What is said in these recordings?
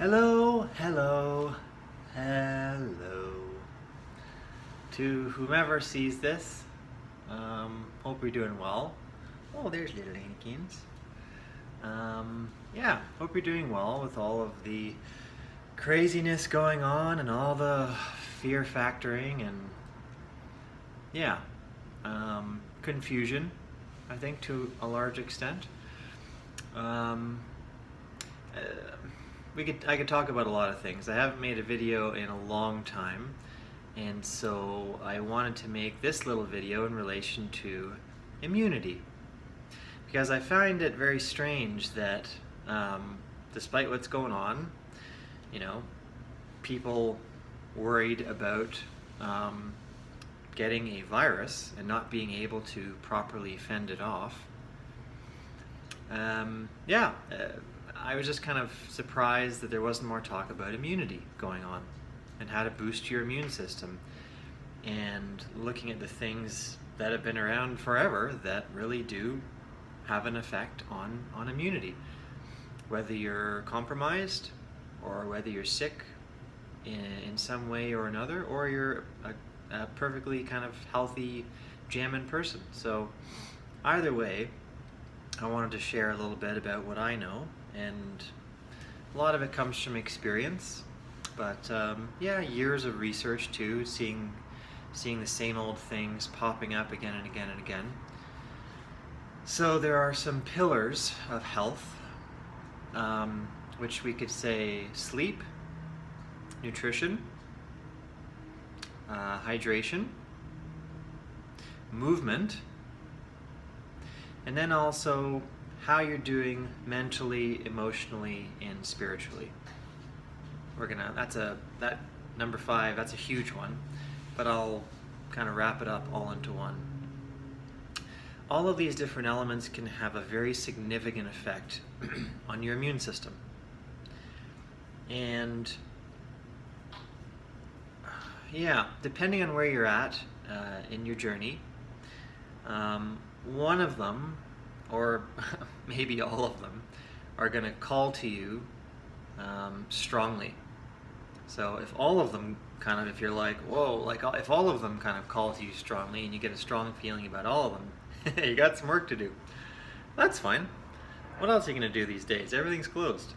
Hello, hello, hello. To whomever sees this, hope you're doing well. Oh, there's little Anakins. Yeah, hope you're doing well with all of the craziness going on and all the fear factoring and, yeah, confusion, I think, to a large extent. Um, uh, I could talk about a lot of things. I haven't made a video in a long time, and so I wanted to make this little video in relation to immunity, because I find it very strange that despite what's going on, you know, people worried about getting a virus and not being able to properly fend it off. I was just kind of surprised that there wasn't more talk about immunity going on and how to boost your immune system, and looking at the things that have been around forever that really do have an effect on immunity. Whether you're compromised or whether you're sick in some way or another, or you're a perfectly kind of healthy, jamming person. So either way, I wanted to share a little bit about what I know, and a lot of it comes from experience, but yeah, years of research too, seeing the same old things popping up again and again and again. So there are some pillars of health, which we could say sleep, nutrition, hydration, movement, and then also how you're doing mentally, emotionally, and spiritually. That number 5, that's a huge one, but I'll kind of wrap it up all into one. All of these different elements can have a very significant effect on your immune system. And yeah, depending on where you're at in your journey, one of them, or maybe all of them, are going to call to you strongly. So if all of them kind of, if you're like, whoa, like if all of them kind of call to you strongly and you get a strong feeling about all of them, you got some work to do. That's fine. What else are you going to do these days? Everything's closed.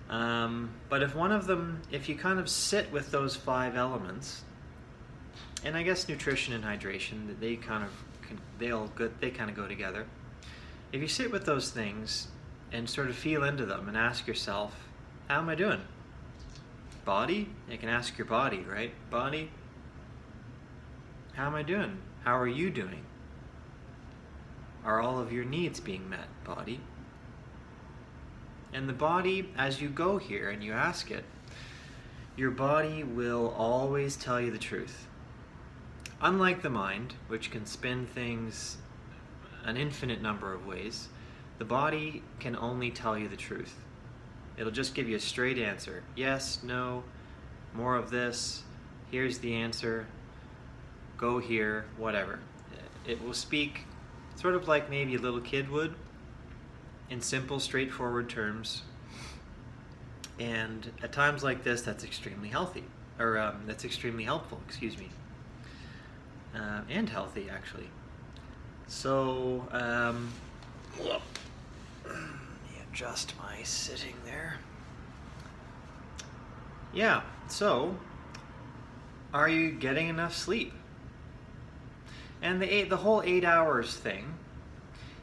But if one of them, if you kind of sit with those 5 elements, and I guess nutrition and hydration, they kind of go together. If you sit with those things and sort of feel into them and ask yourself, how am I doing? Body? You can ask your body, right? Body, how am I doing? How are you doing? Are all of your needs being met, body? And the body, as you go here and you ask it, your body will always tell you the truth. Unlike the mind, which can spin things an infinite number of ways, the body can only tell you the truth. It'll just give you a straight answer. Yes, no, more of this, here's the answer, go here, whatever. It will speak sort of like maybe a little kid would, in simple, straightforward terms. And at times like this, that's extremely healthy, or that's extremely helpful, excuse me. And healthy, actually. So, let me adjust my sitting there. Yeah, so, are you getting enough sleep? And the whole 8 hours thing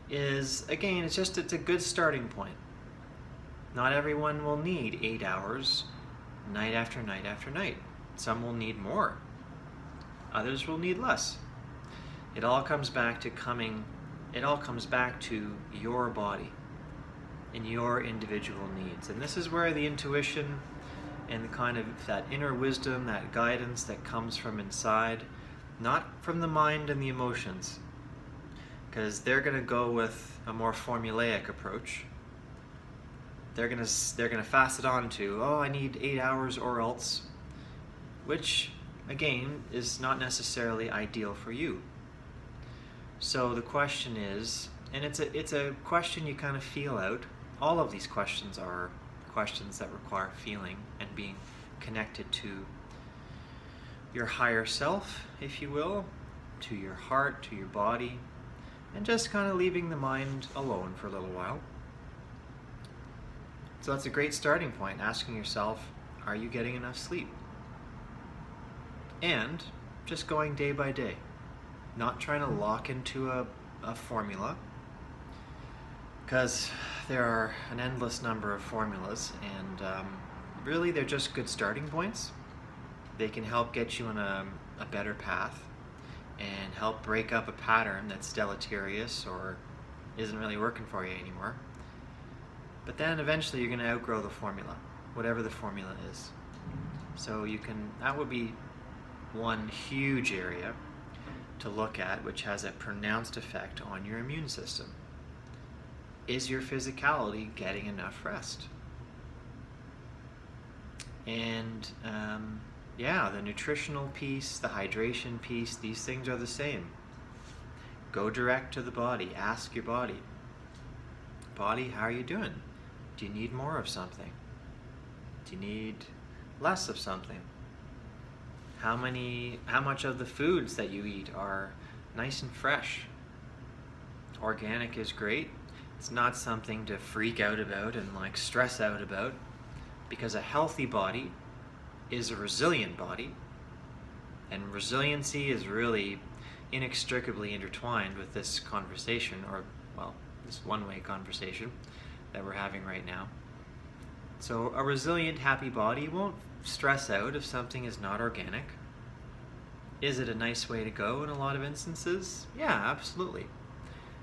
is, again, it's a good starting point. Not everyone will need 8 hours night after night after night. Some will need more. Others will need less. It all comes back to your body and your individual needs. And this is where the intuition and the kind of that inner wisdom, that guidance that comes from inside, not from the mind and the emotions, because they're going to go with a more formulaic approach. They're going to fasten on to, oh, I need 8 hours or else, which again is not necessarily ideal for you. So the question is, and it's a question you kind of feel out. All of these questions are questions that require feeling and being connected to your higher self, if you will, to your heart, to your body, and just kind of leaving the mind alone for a little while. So that's a great starting point, asking yourself, are you getting enough sleep? And just going day by day, not trying to lock into a formula, because there are an endless number of formulas, and really they're just good starting points. They can help get you on a better path and help break up a pattern that's deleterious or isn't really working for you anymore. But then eventually you're going to outgrow the formula, whatever the formula is. So that would be one huge area to look at, which has a pronounced effect on your immune system. Is your physicality getting enough rest? And the nutritional piece, the hydration piece, these things are the same. Go direct to the body. Ask your body, how are you doing? Do you need more of something? Do you need less of something? How much of the foods that you eat are nice and fresh? Organic is great. It's not something to freak out about and stress out about, because a healthy body is a resilient body, and resiliency is really inextricably intertwined with this conversation, this one-way conversation that we're having right now. So a resilient, happy body won't stress out if something is not organic. Is it a nice way to go in a lot of instances? Yeah, absolutely.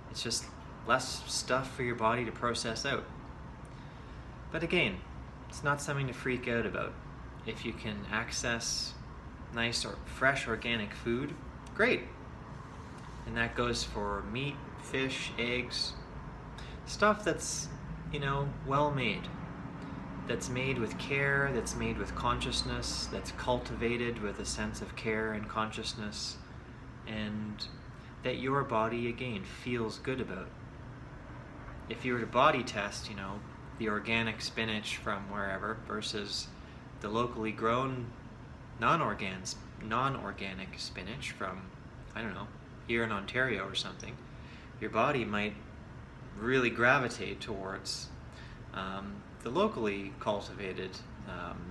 It's just less stuff for your body to process out. But again, it's not something to freak out about. If you can access nice or fresh organic food, great. And that goes for meat, fish, eggs, stuff that's, well made. That's made with care, that's made with consciousness, that's cultivated with a sense of care and consciousness, and that your body, again, feels good about. If you were to body test, the organic spinach from wherever versus the locally grown non-organic spinach from, here in Ontario or something, your body might really gravitate towards the locally cultivated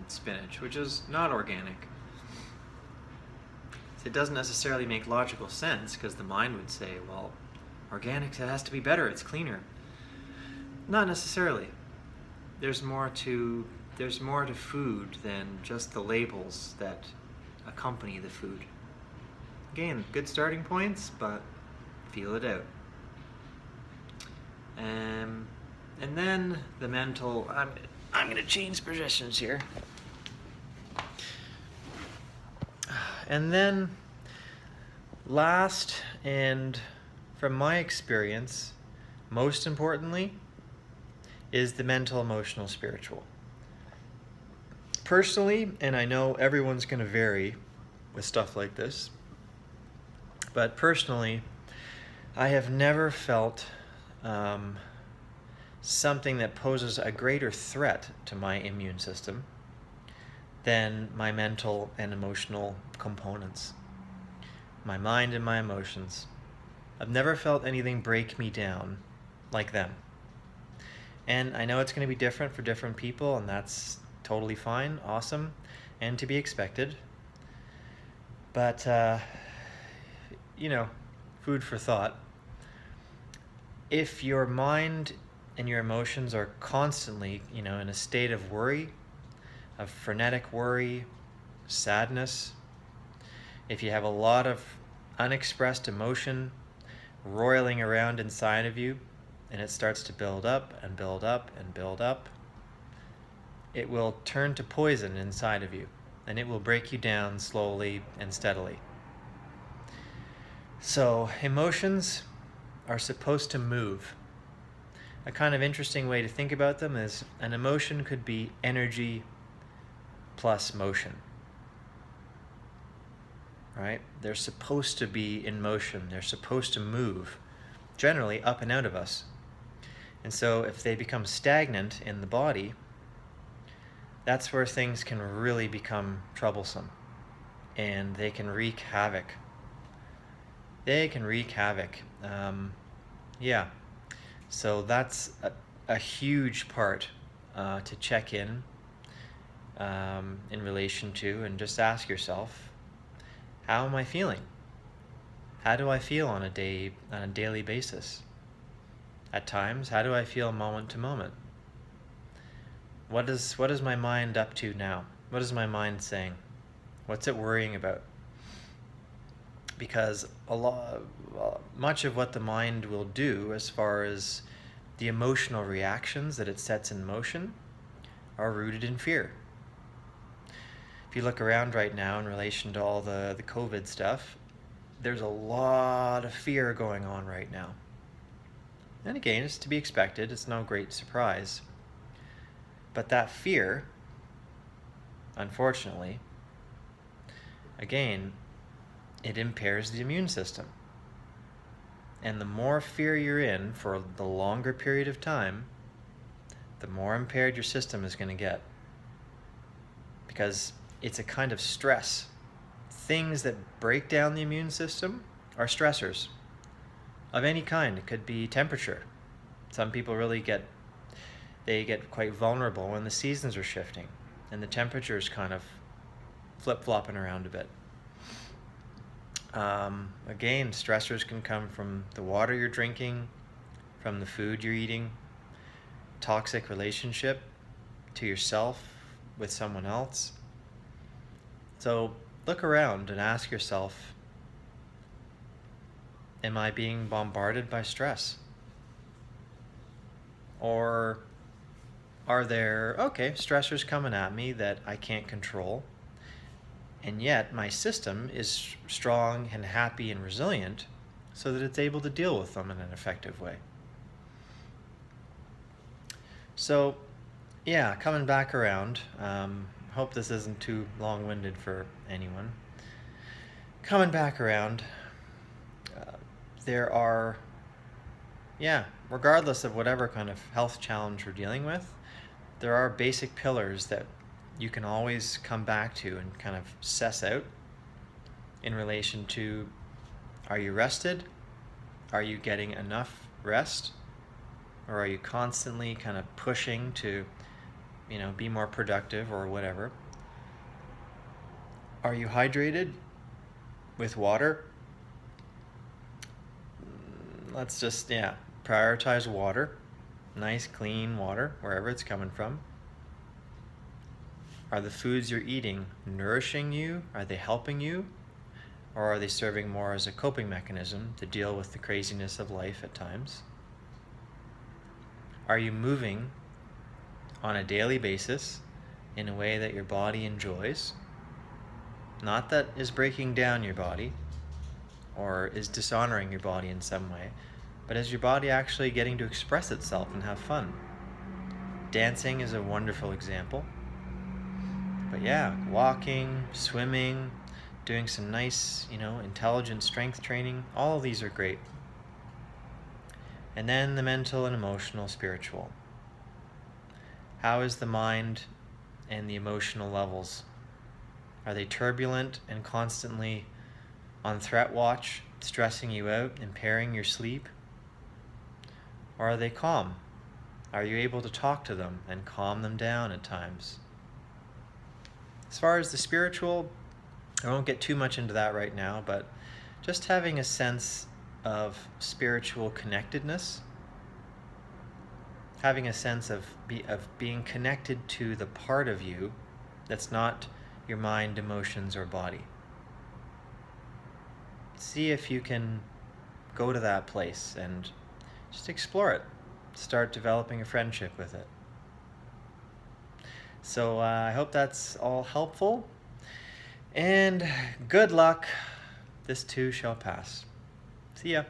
spinach, which is not organic. So it doesn't necessarily make logical sense, because the mind would say, well, organic, it has to be better, it's cleaner. Not necessarily. There's more to food than just the labels that accompany the food. Again, good starting points, but feel it out. And then the mental, I'm going to change positions here. And then last, and from my experience, most importantly, is the mental, emotional, spiritual. Personally, and I know everyone's going to vary with stuff like this, but personally, I have never felt something that poses a greater threat to my immune system than my mental and emotional components, my mind and my emotions. I've never felt anything break me down like them. And I know it's going to be different for different people, and that's totally fine, awesome, and to be expected. But, food for thought. If your mind and your emotions are constantly, in a state of worry, of frenetic worry, sadness, if you have a lot of unexpressed emotion roiling around inside of you, and it starts to build up and build up and build up, it will turn to poison inside of you, and it will break you down slowly and steadily. So emotions are supposed to move. A kind of interesting way to think about them is an emotion could be energy plus motion. Right? They're supposed to be in motion. They're supposed to move, generally up and out of us. And so if they become stagnant in the body, that's where things can really become troublesome, and they can wreak havoc. They can wreak havoc. Yeah. So that's a huge part to check in relation to, and just ask yourself, how am I feeling? How do I feel on a daily basis? At times, how do I feel moment to moment? What is my mind up to now? What is my mind saying? What's it worrying about? Because much of what the mind will do, as far as the emotional reactions that it sets in motion, are rooted in fear. If you look around right now in relation to all the COVID stuff, there's a lot of fear going on right now. And again, it's to be expected, it's no great surprise. But that fear, unfortunately, again, it impairs the immune system. And the more fear you're in for the longer period of time, the more impaired your system is going to get. Because it's a kind of stress. Things that break down the immune system are stressors of any kind. It could be temperature. Some people really get quite vulnerable when the seasons are shifting and the temperature is kind of flip-flopping around a bit. Again, stressors can come from the water you're drinking, from the food you're eating, toxic relationship to yourself with someone else. So look around and ask yourself, am I being bombarded by stress? Or are there, stressors coming at me that I can't control, and yet my system is strong and happy and resilient so that it's able to deal with them in an effective way. So, yeah, coming back around, hope this isn't too long-winded for anyone. Coming back around, there are, regardless of whatever kind of health challenge we're dealing with, there are basic pillars that you can always come back to and kind of suss out in relation to, are you rested? Are you getting enough rest? Or are you constantly kind of pushing to, be more productive or whatever? Are you hydrated with water? Let's just, prioritize water. Nice, clean water, wherever it's coming from. Are the foods you're eating nourishing you? Are they helping you? Or are they serving more as a coping mechanism to deal with the craziness of life at times? Are you moving on a daily basis in a way that your body enjoys? Not that is breaking down your body or is dishonoring your body in some way, but is your body actually getting to express itself and have fun? Dancing is a wonderful example. But walking, swimming, doing some nice, intelligent strength training, all of these are great. And then the mental and emotional, spiritual. How is the mind and the emotional levels? Are they turbulent and constantly on threat watch, stressing you out, impairing your sleep? Or are they calm? Are you able to talk to them and calm them down at times? As far as the spiritual, I won't get too much into that right now, but just having a sense of spiritual connectedness, having a sense of being connected to the part of you that's not your mind, emotions, or body. See if you can go to that place and just explore it. Start developing a friendship with it. So I hope that's all helpful. And good luck. This too shall pass. See ya.